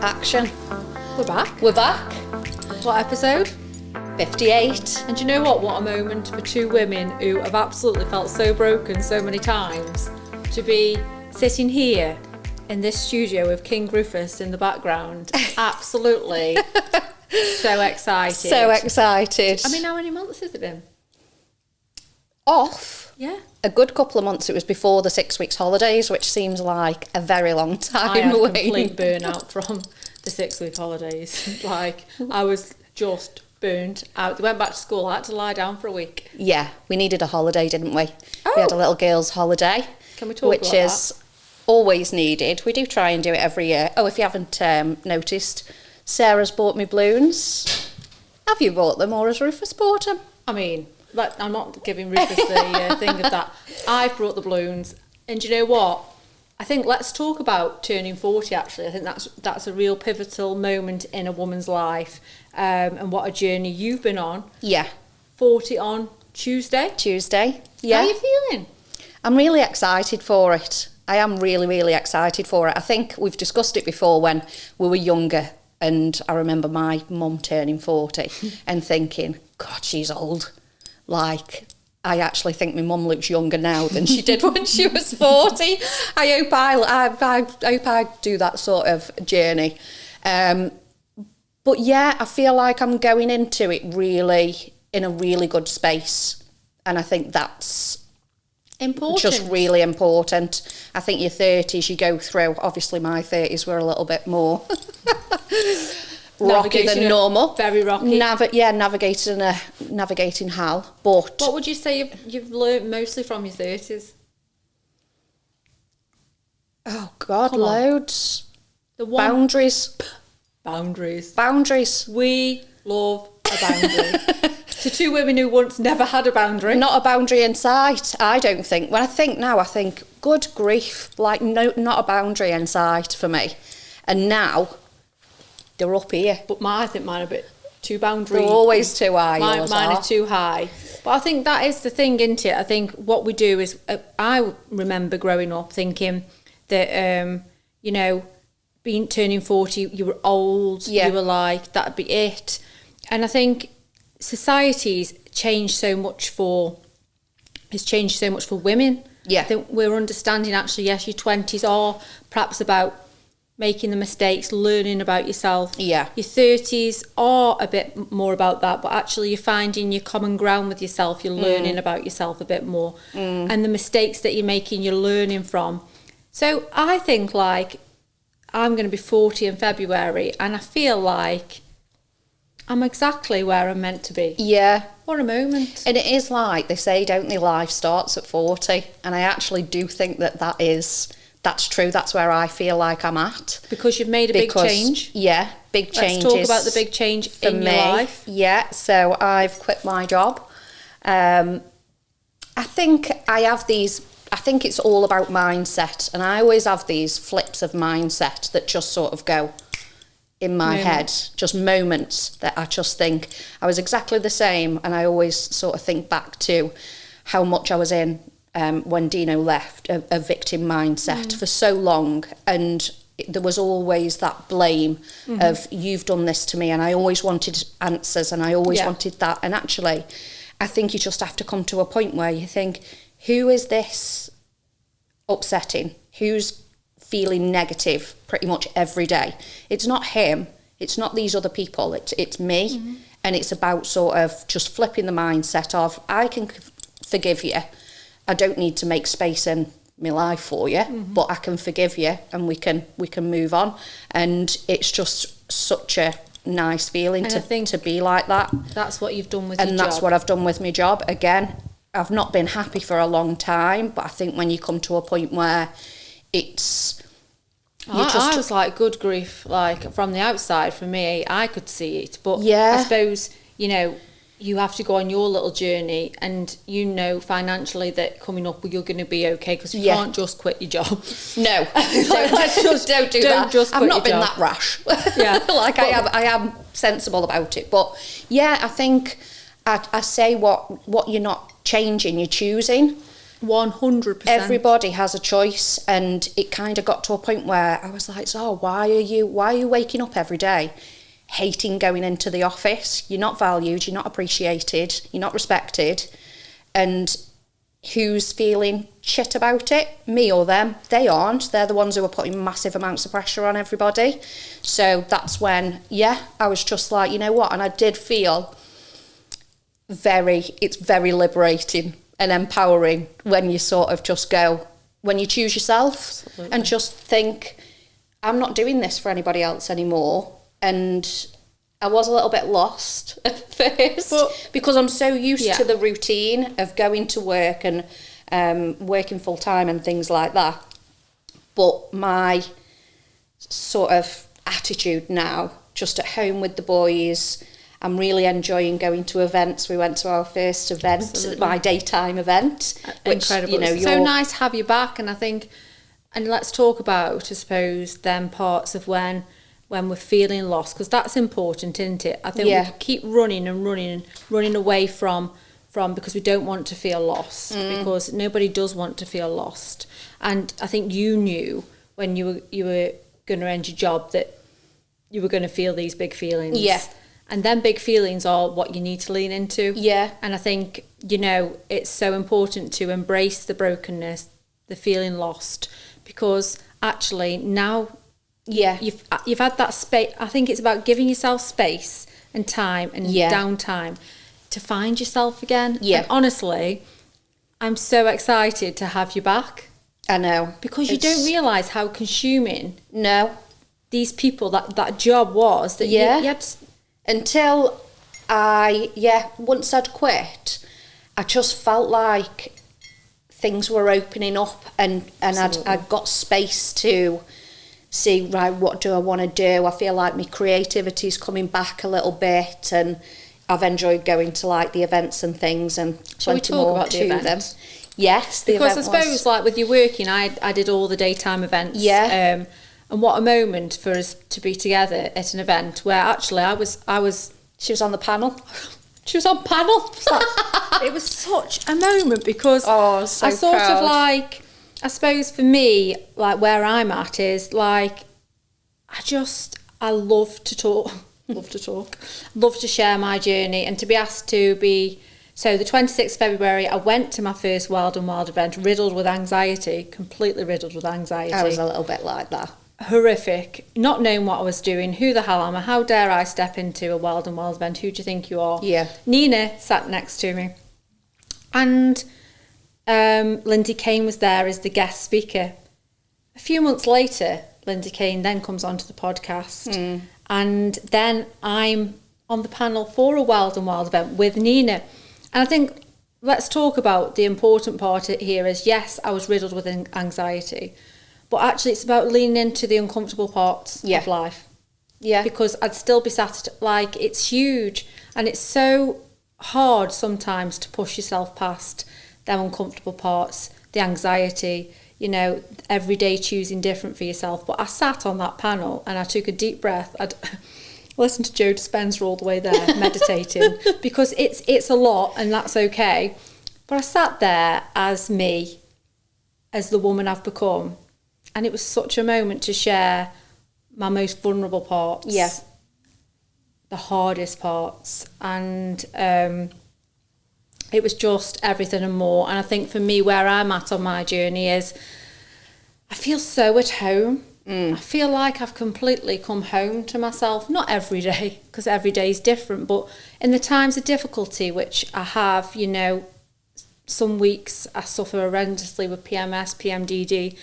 Action. We're back. We're back. What episode? 58. And do you know what? What a moment for two women who have absolutely felt so broken so many times to be sitting here in this studio with King Rufus in the background. Absolutely. So excited. So excited. I mean, how many months has it been? Off. Yeah. A good couple of months. It was before the 6 weeks holidays, which seems like a very long time I had away. complete burnout from the 6 week holidays. Like, I was just burnt out. They went back to school. I had to lie down for a week. Yeah, we needed a holiday, didn't we? Oh. We had a little girls' holiday. Can we talk which about is that? Always needed. We do try and do it every year. Oh, if you haven't noticed, Sarah's bought me balloons. Have you bought them or has Rufus bought them? I mean, like, I'm not giving Rufus the thing of that. I've brought the balloons. And do you know what? I think let's talk about turning 40, actually. I think that's a real pivotal moment in a woman's life, and what a journey you've been on. Yeah. 40 on Tuesday. Yeah. How are you feeling? I'm really excited for it. I am really, really excited for it. I think we've discussed it before when we were younger, and I remember my mum turning 40 and thinking, God, she's old. Like, I actually think my mum looks younger now than she did when she was 40. I hope I do that sort of journey. But yeah, I feel like I'm going into it really in a really good space. And I think that's Important. just really important. I think your 30s you go through, obviously my 30s were a little bit more rocky than normal. Very rocky. Navigating hell. But What would you say you've learned mostly from your 30s? oh God, Come on. loads. The one Boundaries. We love a boundary. To two women who once never had a boundary. Not a boundary in sight, I don't think. When I think now, I think, good grief, like no, not a boundary in sight for me. And now, they're up here. But I think mine are a bit too boundary. They're always too high. Mine are too high. But I think that is the thing, isn't it? I think what we do is, I remember growing up thinking that, turning 40, you were old, Yeah. you were like, that'd be it. And I think society's changed so much for women. Yeah. I think we're understanding actually, yes, your 20s are perhaps about making the mistakes, learning about yourself. Yeah. Your 30s are a bit more about that, but actually you're finding your common ground with yourself, you're learning about yourself a bit more. And the mistakes that you're making, you're learning from. So I think, like, I'm going to be 40 in February, and I feel like I'm exactly where I'm meant to be. Yeah. What a moment. And it is like, they say, don't they, life starts at 40. And I actually do think that's true. That's where I feel like I'm at. Because you've made a big change. Yeah, big changes. Let's talk about the big change in your life. Yeah, so I've quit my job. I think it's all about mindset. And I always have these flips of mindset that just sort of go in my head, just moments that I just think I was exactly the same. And I always sort of think back to how much I was in when Dino left, a victim mindset for so long. And there was always that blame of, you've done this to me. And I always wanted answers and I always wanted that. And actually, I think you just have to come to a point where you think, who is this upsetting? Who's feeling negative pretty much every day? It's not him, it's not these other people, it's me. And it's about sort of just flipping the mindset of, I can forgive you, I don't need to make space in my life for you, but I can forgive you and we can move on. And it's just such a nice feeling to be like that. That's what you've done with your job. And that's what I've done with my job. Again, I've not been happy for a long time, but I think when you come to a point where it's... I was like, good grief, like, from the outside, for me, I could see it. But Yeah. I suppose, you have to go on your little journey, and financially that coming up you're going to be okay, because you can't just quit your job. No, don't do that. I've not been that rash. Yeah. I am sensible about it. But yeah, I think I say what you're not changing, you're choosing. 100%. Everybody has a choice, and it kind of got to a point where I was like, so why are you waking up every day hating going into the office? You're not valued, you're not appreciated, you're not respected, and who's feeling shit about it? Me or them? They aren't. They're the ones who are putting massive amounts of pressure on everybody. So that's when, I was just like, you know what? And I did feel it's very liberating and empowering when you sort of just go, when you choose yourself. Absolutely. And just think, I'm not doing this for anybody else anymore. And I was a little bit lost at first, because I'm so used to the routine of going to work and working full time and things like that. But my sort of attitude now, just at home with the boys, I'm really enjoying going to events. We went to our first event, Absolutely. My daytime event. Which, incredible. It's so nice to have you back. And I think, and let's talk about, I suppose, them parts of when we're feeling lost, because that's important, isn't it? I think we keep running away from because we don't want to feel lost, because nobody does want to feel lost. And I think you knew when you were going to end your job that you were going to feel these big feelings. Yeah. And then big feelings are what you need to lean into. Yeah. And I think, it's so important to embrace the brokenness, the feeling lost, because actually now you've had that space. I think it's about giving yourself space and time and downtime to find yourself again. Yeah. And honestly, I'm so excited to have you back. I know. Because you don't realise how consuming these people, that job was. That you had until once I'd quit, I just felt like things were opening up, and I'd got space to see, right, what do I want to do? I feel like my creativity's coming back a little bit, and I've enjoyed going to like the events and things, and shall we talk about the event? Them. Yes, the because event I suppose like with you working, I did all the daytime events. Yeah. And what a moment for us to be together at an event where actually she was on the panel. She was on panel. It was such a moment, because so I sort proud. of like, I suppose for me, like where I'm at is like, I love to talk, love to share my journey, and to be asked to be. So the 26th February, I went to my first Wild and Wild event, riddled with anxiety, completely riddled with anxiety. I was a little bit like that. Horrific, not knowing what I was doing. Who the hell am I? How dare I step into a Wild and Wild event? Who do you think you are? Yeah. Nina sat next to me, and Lindsay Kane was there as the guest speaker. A few months later, Lindsay Kane then comes onto the podcast, and then I'm on the panel for a Wild and Wild event with Nina. And I think let's talk about the important part here is, yes, I was riddled with anxiety, but actually it's about leaning into the uncomfortable parts of life. Yeah. Because I'd still be sat like, it's huge, and it's so hard sometimes to push yourself past them uncomfortable parts, the anxiety, every day choosing different for yourself. But I sat on that panel and I took a deep breath. I'd listened to Joe Dispenza all the way there, meditating, because it's a lot, and that's okay. But I sat there as me, as the woman I've become. And it was such a moment to share my most vulnerable parts. Yeah. The hardest parts. And it was just everything and more. And I think for me, where I'm at on my journey is, I feel so at home. I feel like I've completely come home to myself. Not every day, because every day is different. But in the times of difficulty, which I have, some weeks I suffer horrendously with PMS, PMDD,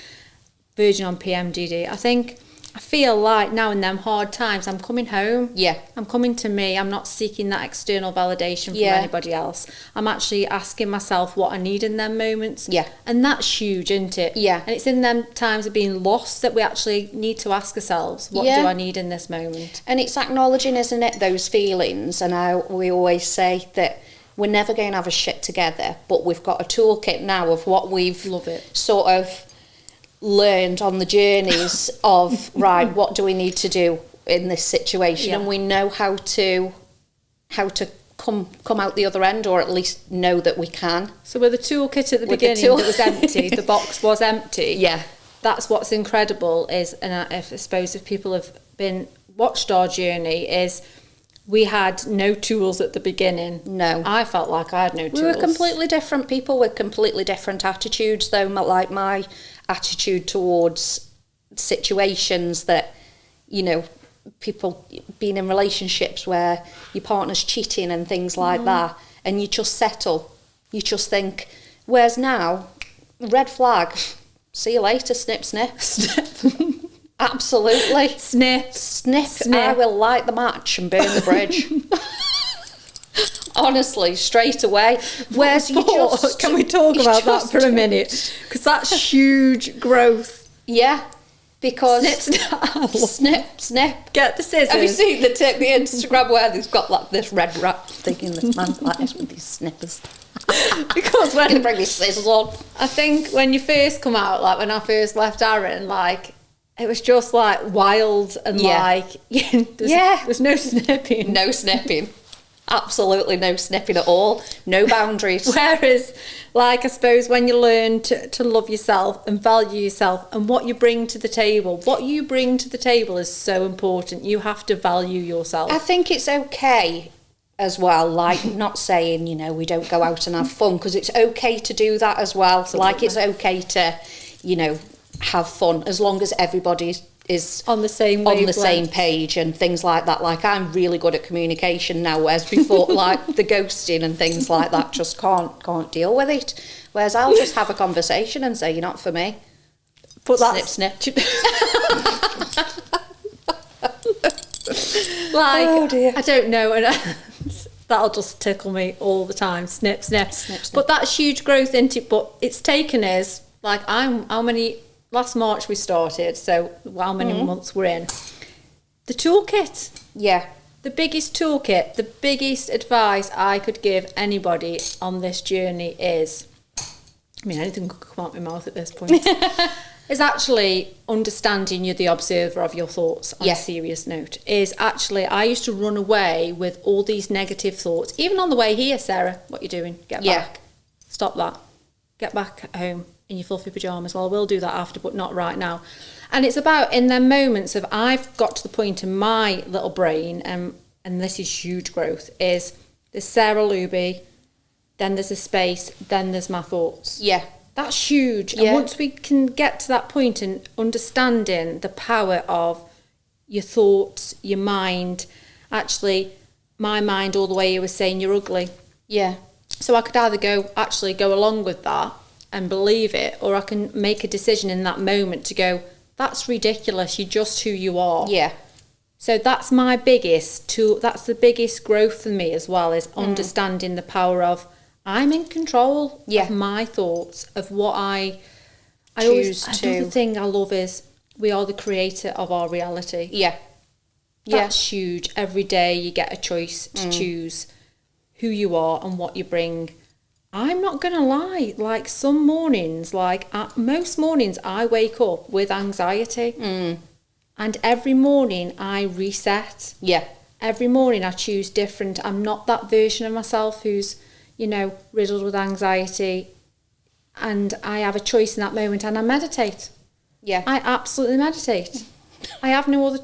verging on PMDD. I feel like now in them hard times, I'm coming home. Yeah. I'm coming to me. I'm not seeking that external validation from anybody else. I'm actually asking myself what I need in them moments. Yeah. And that's huge, isn't it? Yeah. And it's in them times of being lost that we actually need to ask ourselves, what do I need in this moment? And it's acknowledging, isn't it, those feelings. And we always say that we're never going to have a shit together, but we've got a toolkit now of what we've sort of learned on the journeys of, right, what do we need to do in this situation, and we know how to come out the other end, or at least know that we can. So with the toolkit at the beginning that was empty, the box was empty. Yeah. That's what's incredible is, and I suppose if people have watched our journey, is we had no tools at the beginning. No. I felt like I had no tools. We were completely different people with completely different attitudes, though. Like my attitude towards situations that, you know, people being in relationships where your partner's cheating and things like that, and you just settle. You just think, whereas now, red flag, see you later, snip, snip. Absolutely. Snip. I will light the match and burn the bridge. Honestly, straight away. Whereas you just... Can we talk about that for a minute? Because that's huge growth. Yeah. Because... Snip. Get the scissors. Have you seen the Instagram where they've got like this red rat thing in this man like this with these snippers? Because when... I'm going to bring these scissors on. I think when you first come out, like when I first left Aaron, like... It was just like wild and there's no snipping. No snipping. Absolutely no snipping at all. No boundaries. Whereas, like, I suppose when you learn to love yourself and value yourself and what you bring to the table, what you bring to the table is so important. You have to value yourself. I think it's okay as well, like not saying, you know, we don't go out and have fun, because it's okay to do that as well. Absolutely. Like it's okay to, you know, have fun as long as everybody is on the same page and things like that. Like I'm really good at communication now, whereas before like the ghosting and things like that, just can't deal with it. Whereas I'll just have a conversation and say, you're not for me. But snip. Like, oh dear. I don't know, and that'll just tickle me all the time. Snip. But that's huge growth into it. But it's taken us, like, last March we started, so how many months we're in. The toolkit. Yeah. The biggest toolkit, the biggest advice I could give anybody on this journey is, I mean, anything could come out my mouth at this point, is actually understanding you're the observer of your thoughts on a serious note. Is actually, I used to run away with all these negative thoughts, even on the way here. Sarah, what you doing? Get back. Stop that. Get back at home in your fluffy pyjamas. Well, we'll do that after, but not right now. And it's about in them moments of, I've got to the point in my little brain, and this is huge growth, is there's Sarah Luby, then there's a space, then there's my thoughts. Yeah. That's huge. Yeah. And once we can get to that point and understanding the power of your thoughts, your mind, actually, my mind all the way you were saying you're ugly. Yeah. So I could either go along with that and believe it, or I can make a decision in that moment to go, that's ridiculous, you're just who you are. Yeah. So that's my biggest tool, that's the biggest growth for me as well, is understanding the power of, I'm in control of my thoughts, of what I choose to. Another thing I love is, we are the creator of our reality. Yeah. That's huge. Every day you get a choice to choose who you are and what you bring. I'm not going to lie, like some mornings, most mornings I wake up with anxiety. And every morning I reset. Yeah. Every morning I choose different. I'm not that version of myself who's, you know, riddled with anxiety. And I have a choice in that moment, and I meditate. Yeah. I absolutely meditate. I have no other...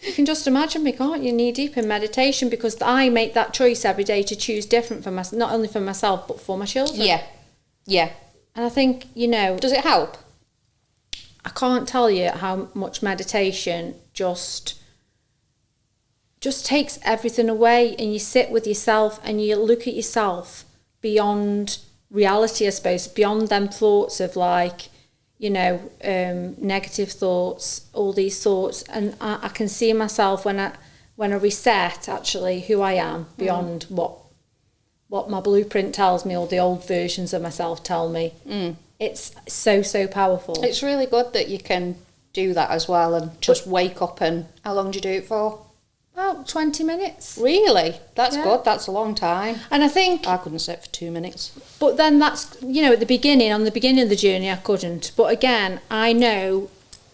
You can just imagine me, can't you, knee deep in meditation, because I make that choice every day to choose different for myself, not only for myself, but for my children. Yeah. Yeah. And I think, you know... Does it help? I can't tell you how much meditation just takes everything away, and you sit with yourself and you look at yourself beyond reality, I suppose, beyond them thoughts of like, you know, negative thoughts, all these thoughts, and I can see myself when I reset, actually, who I am beyond what my blueprint tells me, or the old versions of myself tell me. It's so powerful. It's really good that you can do that as well, and just wake up. And how long do you do it for? About 20 minutes. Really? That's good. That's a long time. And I think... I couldn't sit for 2 minutes. But then that's, you know, on the beginning of the journey, I couldn't. But again, I know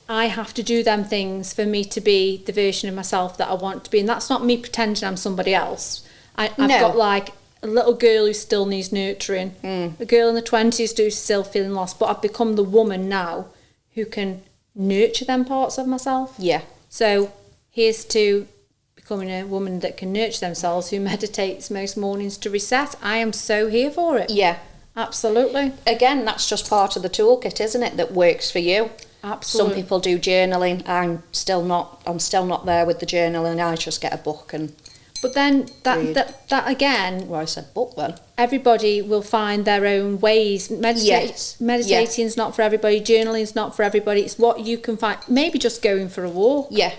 I have to do them things for me to be the version of myself that I want to be. And that's not me pretending I'm somebody else. I've got like a little girl who still needs nurturing, a girl in the 20s who's still feeling lost, but I've become the woman now who can nurture them parts of myself. Yeah. So here's to becoming a woman that can nurture themselves, who meditates most mornings to reset. I am so here for it. Yeah. Absolutely. Again, that's just part of the toolkit, isn't it, that works for you. Absolutely. Some people do journaling. I'm still not there with the journaling. I just get a book and But then that again, well, I said book then. Everybody will find their own ways. Meditating's not for everybody. Journaling's not for everybody. It's what you can find. Maybe just going for a walk. Yeah.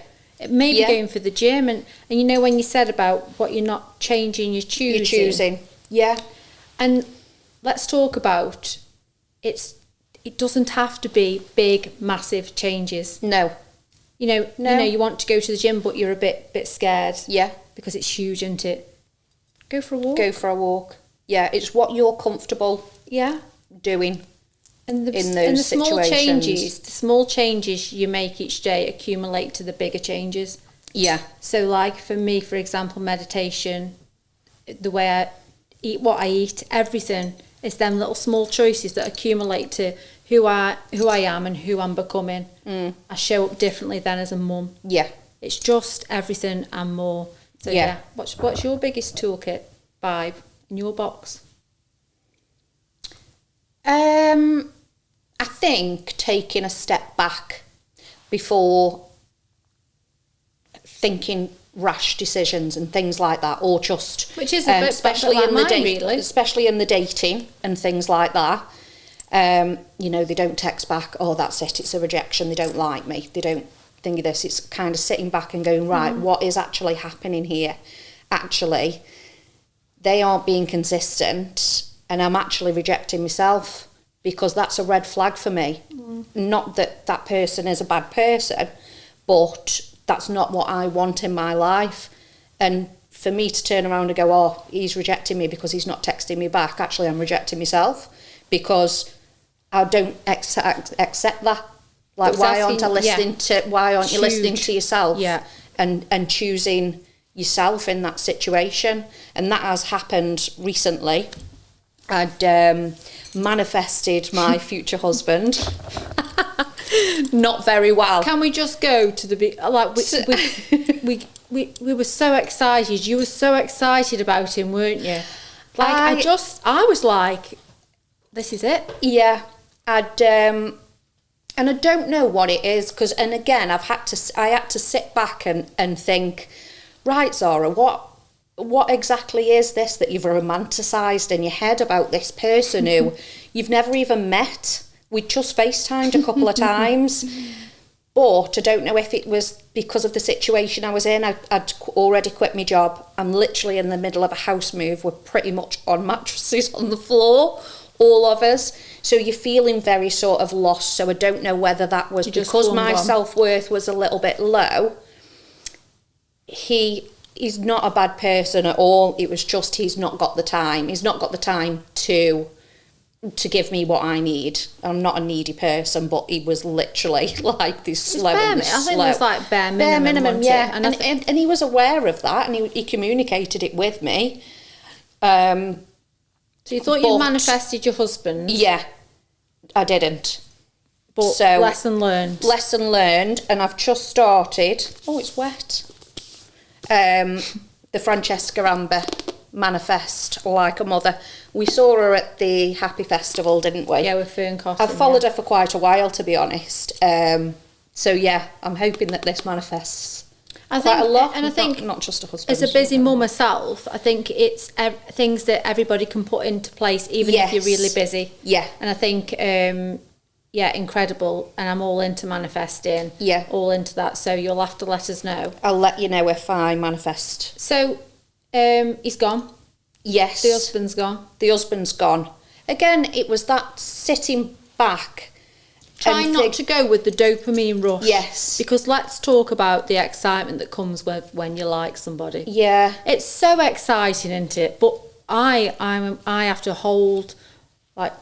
Maybe going for the gym. And you know, when you said about what you're not changing, you're choosing. You're choosing. Yeah. And let's talk about it doesn't have to be big, massive changes. No. You know, you want to go to the gym, but you're a bit scared. Yeah. Because it's huge, isn't it? Go for a walk. Go for a walk. Yeah, it's what you're comfortable doing in those situations. The small changes you make each day accumulate to the bigger changes. Yeah. So like for me, for example, meditation, the way I eat, what I eat, everything, it's them little small choices that accumulate to who I am and who I'm becoming. I show up differently then as a mum. Yeah. It's just everything and more. So yeah, what's your biggest toolkit vibe in your box? I think taking a step back before thinking rash decisions and things like that, or just which is a bit especially in the really. Especially in the dating and things like that. You know, they don't text back, oh, that's it, it's a rejection, they don't like me, they don't think of this. It's kind of sitting back and going, right, what is actually happening here? Actually, they aren't being consistent and I'm actually rejecting myself, because that's a red flag for me. Not that that person is a bad person, but that's not what I want in my life. And for me to turn around and go, oh, he's rejecting me because he's not texting me back, actually I'm rejecting myself, because I don't accept that. Like, why aren't you listening to yourself and choosing yourself in that situation? And that has happened recently. I'd manifested my future husband. Not very well. Can we just go to the like we were so excited. You were so excited about him, weren't you? Like I was like, this is it. Yeah. And I don't know what it is, because, and again, I had to sit back and think, right, Zara, what exactly is this that you've romanticised in your head about this person who you've never even met? We just FaceTimed a couple of times, but I don't know if it was because of the situation I was in. I'd already quit my job. I'm literally in the middle of a house move. We're pretty much on mattresses on the floor, all of us. So you're feeling very sort of lost. So I don't know whether that was because my self-worth was a little bit low. He's not a bad person at all. It was just he's not got the time. He's not got the time to give me what I need. I'm not a needy person, but he was literally like this slow. I think it was like bare minimum. Bare minimum, yeah. And he was aware of that, and he communicated it with me. So you thought you manifested your husband? Yeah, I didn't. But so, lesson learned. Lesson learned, and I've just started. Oh, it's wet. The Francesca Amber Manifest Like a Mother. We saw her at the Happy Festival, didn't we? Yeah, with Fern Cotton. I've followed her for quite a while, to be honest. So yeah, I'm hoping that this manifests. I think not just a husband. As a busy mum myself, I think it's things that everybody can put into place, even if you're really busy. Yeah. And I think, incredible. And I'm all into manifesting. Yeah. All into that. So you'll have to let us know. I'll let you know if I manifest. So, he's gone. Yes. The husband's gone. The husband's gone. Again, it was that sitting back. Trying not to go with the dopamine rush. Yes. Because let's talk about the excitement that comes with when you like somebody. Yeah. It's so exciting, isn't it? But I have to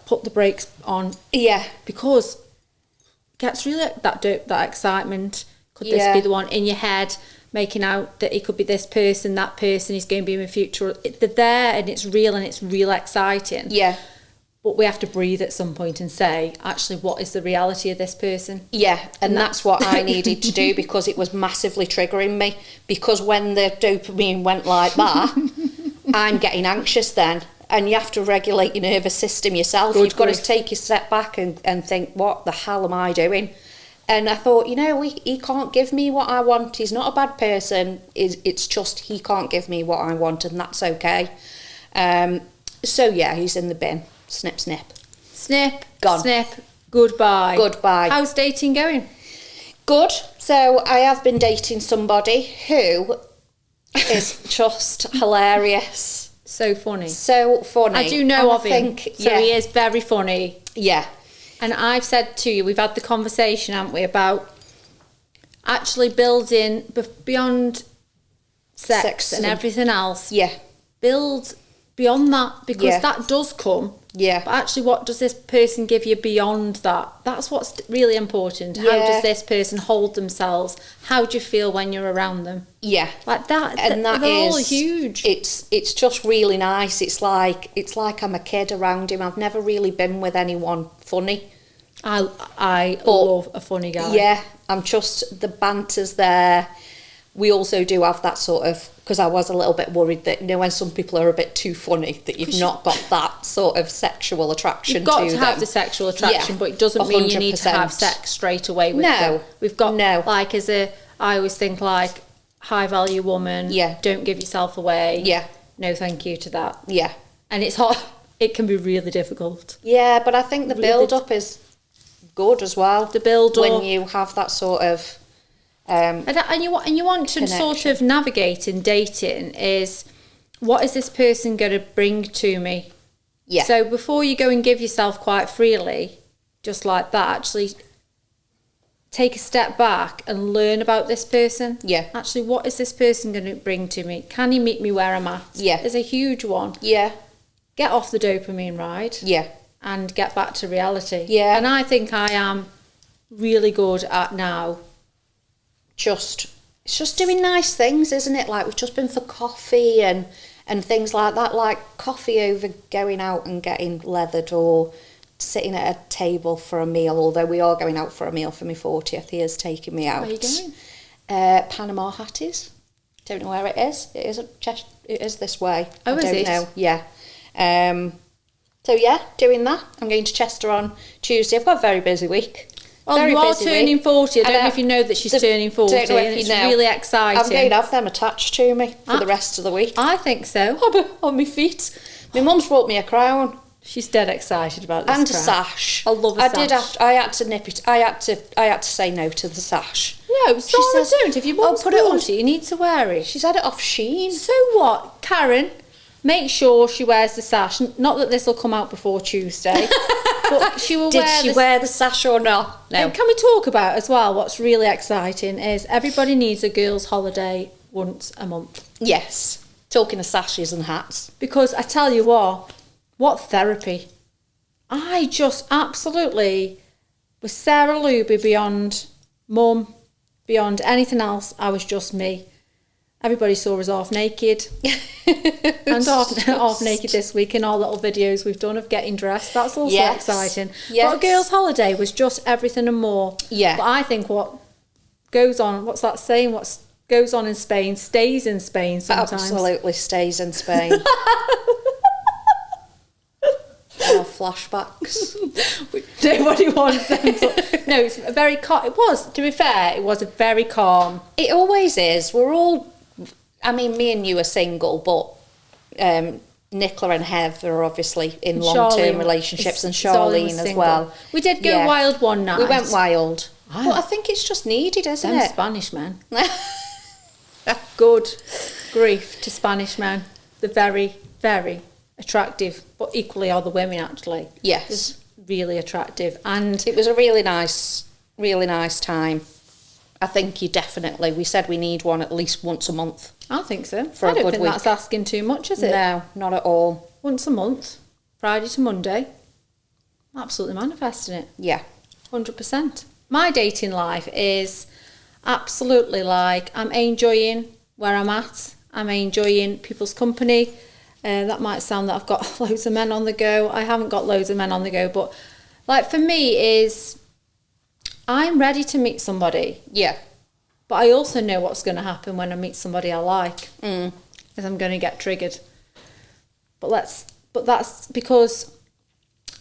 put the brakes on. Yeah. Because it gets really that excitement. Could this be the one in your head? making out that it could be this person, that person is going to be in the future. They're there and it's real exciting. Yeah. But we have to breathe at some point and say, actually, what is the reality of this person? Yeah, and that's what I needed to do, because it was massively triggering me. Because when the dopamine went like that, I'm getting anxious then. And you have to regulate your nervous system yourself. You've got to take a step back and think, what the hell am I doing? And I thought, he can't give me what I want. He's not a bad person. It's just he can't give me what I want, and that's okay. So, yeah, he's in the bin. Snip, snip. Snip, gone. Snip, goodbye. Goodbye. How's dating going? Good. So I have been dating somebody who is just hilarious. So funny. So funny. I do know of him. So he is very funny. Yeah. And I've said to you, we've had the conversation, haven't we, about actually building beyond sex and everything else. Yeah. Build beyond that, because that does come. Yeah. But actually, what does this person give you beyond that? That's what's really important. Yeah. How does this person hold themselves? How do you feel when you're around them? Yeah. Like that. And they're all huge. It's just really nice. It's like I'm a kid around him. I've never really been with anyone funny. I love a funny guy. Yeah. I'm just, the banter's there. We also do have that sort of, because I was a little bit worried that, when some people are a bit too funny, that you've not got that sort of sexual attraction You've got to to them. have the sexual attraction, but it doesn't mean you need to 100%. have sex straight away with them. We've got, like, I always think, like, high value woman, don't give yourself away. Yeah. No thank you to that. Yeah. And it's hot. It can be really difficult. Yeah, but I think the build-up is good as well. The build-up. When you have that sort of... and you want to sort of navigate in dating is, what is this person going to bring to me? Yeah. So before you go and give yourself quite freely, just like that, actually take a step back and learn about this person. Yeah. Actually, what is this person going to bring to me? Can he meet me where I'm at? Yeah. There's a huge one. Yeah. Get off the dopamine ride. Yeah. And get back to reality. Yeah. And I think I am really good at now. It's just doing nice things, isn't it? Like, we've just been for coffee and things like that, like coffee over going out and getting leathered, or sitting at a table for a meal, although we are going out for a meal for my 40th. He is taking me out. Where are you going? Panama Hatties. Don't know where it is. It is this way. Oh, I don't is it? know. Yeah. So yeah, doing that. I'm going to Chester on Tuesday. I've got a very busy week. Well, you are turning 40. I don't know if you know that she's turning 40. Don't know if and it's you know. really exciting. I'm going to have them attached to me for the rest of the week. I think so. On my feet. My mum's brought me a crown. She's dead excited about this And crown. a sash. I love a sash. I had to nip it. I had to say no to the sash. No, Sarah, don't. If your mum's put it on. 40, you need to wear it. She's had it off Shein. So what? Karen, make sure she wears the sash. Not that this will come out before Tuesday, but she will Did she wear the sash or not? No. And can we talk about as well, what's really exciting is everybody needs a girls' holiday once a month. Yes. Talking of sashes and hats. Because I tell you what therapy. I just absolutely was Sarah Luby beyond mum, beyond anything else. I was just me. Everybody saw us half naked. And half naked this week in our little videos we've done of getting dressed. That's also exciting. Yes. But a girls' holiday was just everything and more. Yeah. But I think what goes on, what's that saying? What goes on in Spain stays in Spain sometimes. Absolutely stays in Spain. Oh, flashbacks. Nobody wants them. No, it's a very calm. It was, to be fair, it was a very calm. It always is. We're all, I mean, me and you are single, but Nicola and Hev are obviously in long-term relationships, and Charlene as well. We did go wild one night. We went wild. But I think it's just needed, isn't it? Spanish men. Good grief to Spanish men. They're very, very attractive, but equally are the women, actually. Yes. It's really attractive. And it was a really nice time. I think we said we need one at least once a month. I think so. For a good week. I don't think that's asking too much, is it? No, not at all. Once a month, Friday to Monday. Absolutely manifesting it. Yeah. 100%. My dating life is, absolutely. Like, I'm enjoying where I'm at. I'm enjoying people's company. That might sound that I've got loads of men on the go. I haven't got loads of men on the go, but like for me is I'm ready to meet somebody. Yeah. But I also know what's going to happen when I meet somebody I like. Is I'm going to get triggered. But that's because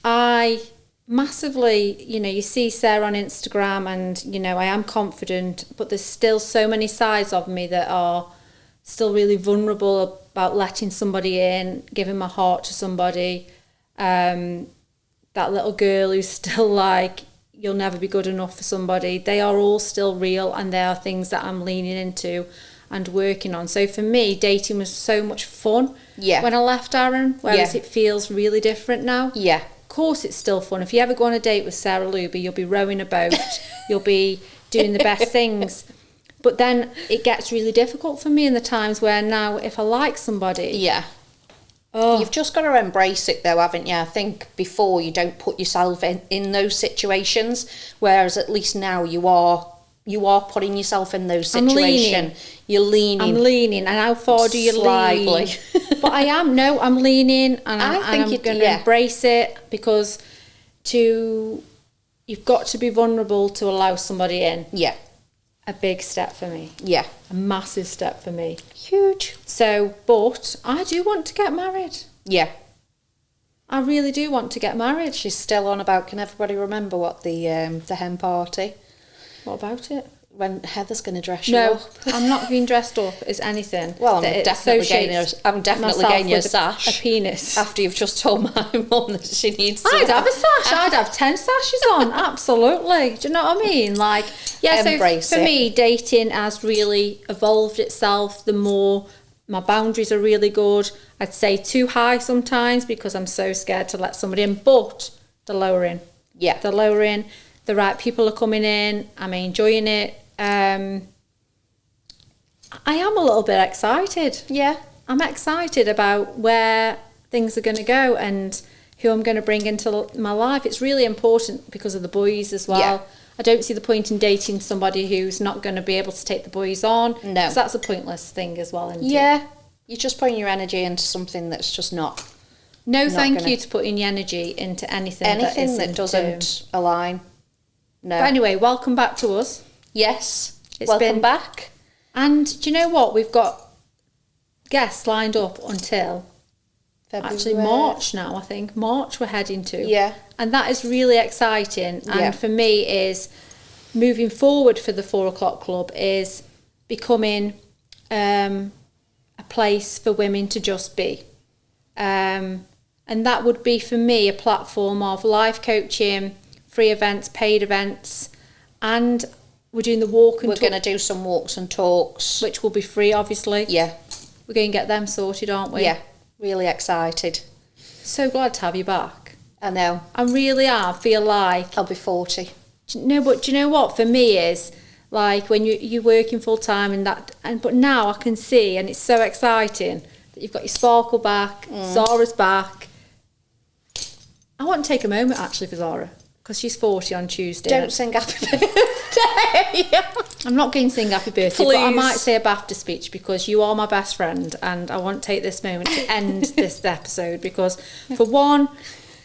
I massively, you see Sarah on Instagram and, I am confident, but there's still so many sides of me that are still really vulnerable about letting somebody in, giving my heart to somebody. That little girl who's still like, you'll never be good enough for somebody. They are all still real, and they are things that I'm leaning into and working on. So for me, dating was so much fun when I left Aaron, whereas it feels really different now. Yeah. Of course it's still fun. If you ever go on a date with Sarah Luby, you'll be rowing a boat, you'll be doing the best things. But then it gets really difficult for me in the times where now if I like somebody... Yeah. Oh. You've just got to embrace it though, haven't you? I think before you don't put yourself in those situations, whereas at least now you are putting yourself in those situations. You're leaning. I'm leaning. And how far do you lean? But I'm leaning, and I'm going to embrace it, because you've got to be vulnerable to allow somebody in. Yeah. A big step for me. Yeah. A massive step for me. Huge. So, but I do want to get married. Yeah. I really do want to get married. She's still on about, can everybody remember what the hen party? What about it? When Heather's going to dress you up. No, I'm not being dressed up as anything. Well, I'm definitely getting a sash. A penis. After you've just told my mum that she needs to. I'd have a sash. I'd have 10 sashes on. Absolutely. Do you know what I mean? Like, yeah, embrace so for me, dating has really evolved itself. The more my boundaries are really good. I'd say too high sometimes because I'm so scared to let somebody in, but they're lowering. Yeah. They're lowering. The right people are coming in. I'm enjoying it. I am a little bit excited. Yeah. I'm excited about where things are going to go and who I'm going to bring into my life. It's really important because of the boys as well. Yeah. I don't see the point in dating somebody who's not going to be able to take the boys on. No. Because that's a pointless thing as well, isn't it? Yeah. You're just putting your energy into something that's just not... No, thank you to putting your energy into anything that doesn't align. No. But anyway, welcome back to us. Yes, welcome back. And do you know what? We've got guests lined up until February. Actually March now, I think. March we're heading to. Yeah. And that is really exciting. And for me is moving forward for the 4 o'clock club is becoming a place for women to just be. And that would be for me a platform of life coaching, free events, paid events, and we're doing the walk and talk. We're going to do some walks and talks. Which will be free, obviously. Yeah. We're going to get them sorted, aren't we? Yeah. Really excited. So glad to have you back. I know. I really am. Feel like... I'll be 40. No, but do you know what? For me is, like, when you're working full-time but now I can see, and it's so exciting, that you've got your sparkle back, Zara's back. I want to take a moment, actually, for Zara. Because she's 40 on Tuesday. Don't sing happy birthday. I'm not going to sing happy birthday, but I might say a BAFTA speech because you are my best friend and I want to take this moment to end this episode because, for one,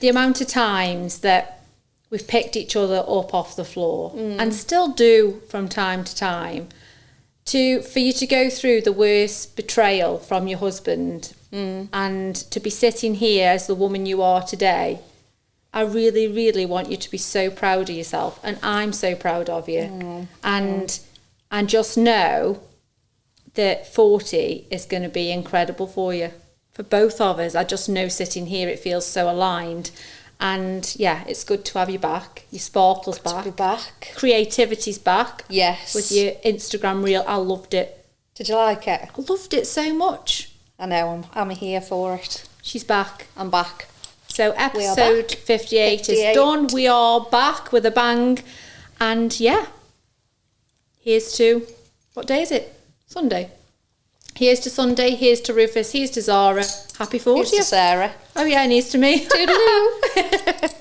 the amount of times that we've picked each other up off the floor and still do from time to time, for you to go through the worst betrayal from your husband and to be sitting here as the woman you are today. I really, really want you to be so proud of yourself, and I'm so proud of you. And just know that 40 is going to be incredible for you, for both of us. I just know sitting here it feels so aligned, and yeah, it's good to have you back. Your sparkle's back. To be back. Creativity's back. Yes. With your Instagram reel, I loved it. Did you like it? I loved it so much. I know. I'm here for it. She's back. I'm back. So episode 58 is done. We are back with a bang. And yeah, here's to, what day is it? Sunday. Here's to Sunday, here's to Rufus, here's to Zara. Happy 40th. Here's to Sarah. Oh yeah, and here's to me. Toodaloo.